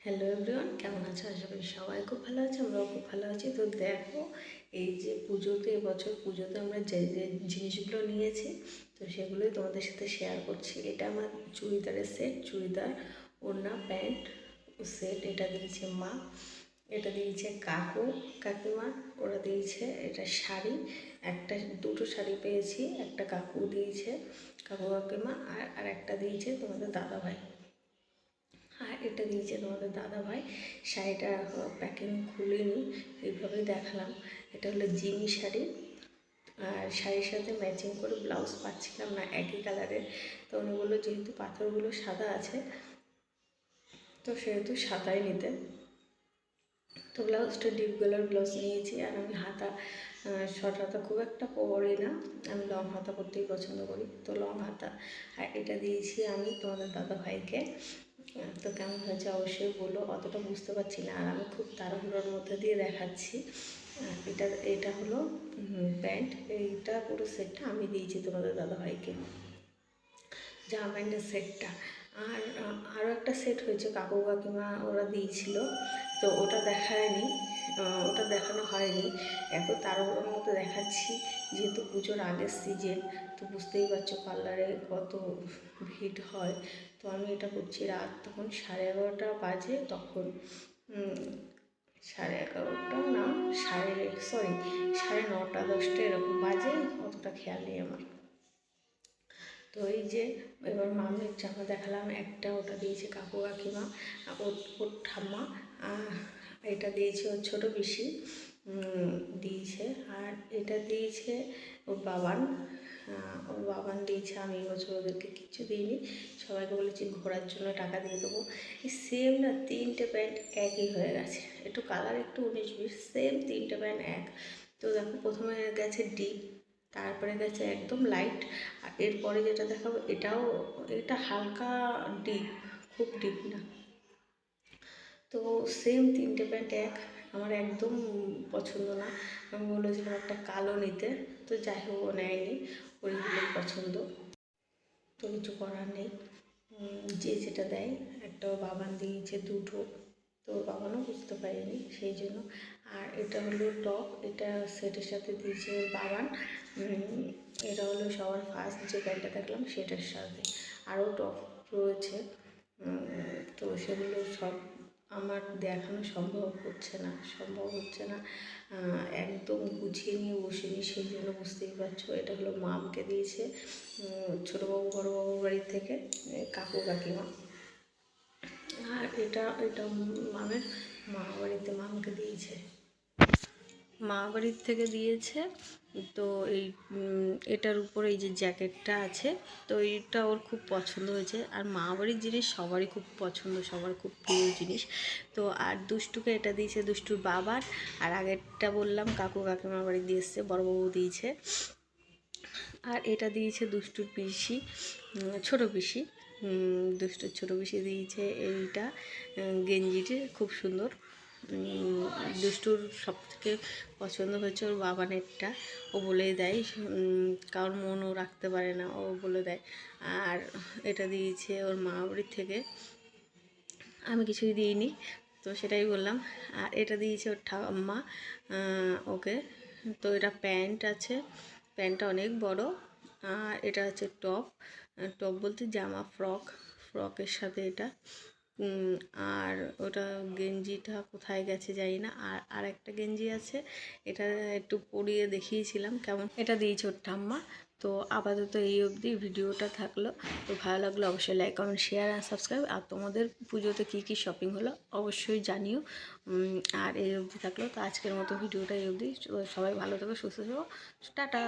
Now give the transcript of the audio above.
Hello everyone, কেমন আছো? আশা করি সবাই খুব ভালো আছে, আমরাও খুব ভালো আছি। তো দেখো, এই যে পুজোতে এবছর পুজোতে আমরা যে যে জিনিসগুলো নিয়েছি, তো সেগুলোই তোমাদের সাথে শেয়ার করছি। এটা আমার চুড়িদারের সেট, চুড়িদার, ওড়না, প্যান্ট সেট। এটা দিয়েছে মা, এটা দিয়েছে কাকু কাকিমা, ওরা দিয়েছে এটা শাড়ি। দুটো শাড়ি পেয়েছি, একটা কাকু দিয়েছে, কাকু কাকিমা, আর একটা দিয়েছে তোমাদের দাদাভাই। আর এটা দিয়েছে তোমাদের দাদাভাই। শাড়িটা প্যাকিং খুলিনি, এইভাবেই দেখালাম। এটা হলো জিমি শাড়ি, আর শাড়ির সাথে ম্যাচিং করে ব্লাউজ পাচ্ছিলাম না একই কালারের। তো উনি বললো যেহেতু পাথরগুলো সাদা আছে, তো সেহেতু সাদাই নিতে। তো ব্লাউজটা ডিপ গলার ব্লাউজ নিয়েছি। আর আমি হাতা শর্ট হাতা খুব একটা পরি না, আমি লং হাতা পরতেই পছন্দ করি, তো লং হাতা। আর এটা দিয়েছি আমি তোমাদের দাদাভাইকে। তো কেমন হয়েছে অবশ্যই বলো, অতটা বুঝতে পারছি না, আর আমি খুব তাড়াহুড়োর মধ্যে দিয়ে দেখাচ্ছি। এটা হলো প্যান্ট, এইটা পুরো সেটটা আমি দিয়েছি তোমাদের দাদাভাইকে, জামা প্যান্টের সেটটা। আর আরও একটা সেট হয়েছে, কাকু কাকিমা ওরা দিয়েছিল, তো ওটা দেখায়নি, ওটা দেখানো হয়নি। এত তাড়াহুড়োর মধ্যে দেখাচ্ছি, যেহেতু পুজোর আগের সিজন, তো বুঝতেই পারছো পার্লারে কত ভিড় হয়। তো আমি এটা করছি রাত তখন 11:30 বাজে, তখন 11:30 না, 9:30 10টা এরকম বাজে, অতটা খেয়াল নেই আমার। তো এই যে এবার মামের জামা দেখালাম, একটা ওটা দিয়েছে কাকু কাকিমা, ওর ঠাম্মা, এটা দিয়েছে ওর ছোটো পিসি দিয়েছে, আর এটা দিয়েছে ওর বাবান দিয়েছে। আমি এবছর ওদেরকে কিচ্ছু দিইনি, সবাইকে বলেছি ঘোরার জন্য টাকা দিয়ে দেবো। এই সেম না, 3টে প্যান্ট একই হয়ে গেছে, একটু কালার একটু 19-20, সেম 3টে প্যান্ট এক। তো দেখো, প্রথমে গেছে ডিপ, তারপরে গেছে একদম লাইট, আর এরপরে যেটা দেখাবো এটা হালকা ডিপ, খুব ডিপ না। তো সেম 3টে প্যান্ট এক, আমার একদম পছন্দ না। আমি বলেছিলাম একটা কালো নিতে, তো যাই হোক ও নেয়নি, ওইগুলোই পছন্দ। তো কিছু করার নেই, যে যেটা দেয়। একটা বাবান দিয়েছে দুটো, তো বাবানও বুঝতে পারেনি সেই জন্য। আর এটা হলো টপ, এটা সেটের সাথে দিয়েছে বাবান। এটা হলো সবার ফার্স্ট যে প্যান্টটা দেখলাম সেটার সাথে। আরও টপ রয়েছে, তো সেগুলো সব আমার দেখানো সম্ভব হচ্ছে না। একদম গুছিয়ে নিয়ে বসিনি, সেই জন্য বুঝতেই পারছো। এটা হলো মামকে দিয়েছে ছোটোবাবু বড়োবাবুর বাড়ির থেকে কাকু কাকিমা। আর এটা মামের মামকে দিয়েছে, মা বাড়ির থেকে দিয়েছে। তো এটার উপরে এই যে জ্যাকেটটা আছে, তো এইটা ওর খুব পছন্দ হয়েছে। আর মা বাড়ির জিনিস সবারই খুব পছন্দ, সবার খুব প্রিয় জিনিস। তো আর দুষ্টুকে এটা দিয়েছে দুষ্টুর বাবার। আর আগেরটা বললাম কাকু কাকিমার বাড়ি দিয়ে এসছে, বড়োবাবু দিয়েছে। আর এটা দিয়েছে দুষ্টুর পিসি, ছোটো পিসি, দুষ্টুর ছোটো পিসি দিয়েছে এইটা গেঞ্জিটি, খুব সুন্দর। দুষ্টুর সবথেকে পছন্দ হয়েছে ওর বাবানেরটা, ও বলেই দেয়, কারোর মনও রাখতে পারে না, ও বলে দেয়। আর এটা দিয়েছে ওর মা বাড়ির থেকে, আমি কিছুই দিইনি, তো সেটাই বললাম। আর এটা দিয়েছে ওর ঠাম্মা ওকে। তো এটা প্যান্ট আছে, প্যান্টটা অনেক বড়। আর এটা হচ্ছে টপ বলতে জামা, ফ্রকের সাথে এটা। আর ওটা গেঞ্জিটা কোথায় গেছে জানি না। আর একটা গেঞ্জি আছে, এটা একটু পরিয়ে দেখিয়েছিলাম কেমন। এটা দিয়েছে ওর ঠাম্মা। তো আপাতত এই অবধি ভিডিওটা থাকলো। তো ভালো লাগলো অবশ্যই লাইক কমেন্ট শেয়ার আর সাবস্ক্রাইব। আর তোমাদের পুজোতে কী কী শপিং হলো অবশ্যই জানিও। আর এই অবধি থাকলো, তো আজকের মতো ভিডিওটা এই অবধি। সবাই ভালো থেকো, সুস্থ থেকো, টাটা।